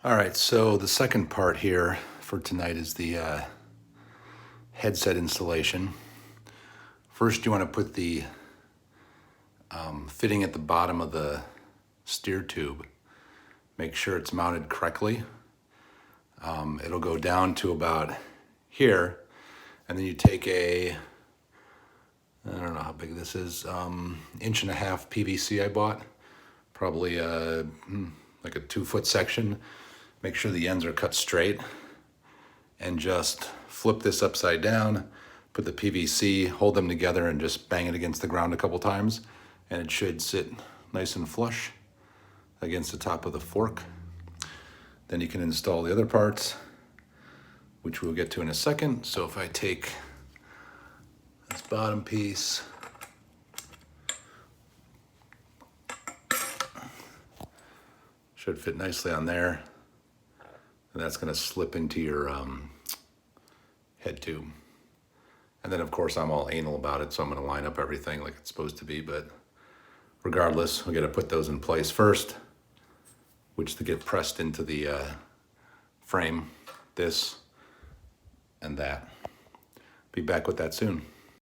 All right, so the second part here for tonight is the headset installation. First, you want to put the fitting at the bottom of the steer tube. Make sure it's mounted correctly. It'll go down to about here, and then you take I don't know how big this is, 1.5 inch PVC I bought, probably like a 2-foot section. Make sure the ends are cut straight, and just flip this upside down, put the PVC, hold them together, and just bang it against the ground a couple times, and it should sit nice and flush against the top of the fork. Then you can install the other parts, which we'll get to in a second. So if I take this bottom piece, should fit nicely on there, and that's going to slip into your head tube. And then of course I'm all anal about it, so I'm going to line up everything like it's supposed to be, but regardless, we got to put those in place first, which to get pressed into the frame, this and that. Be back with that soon.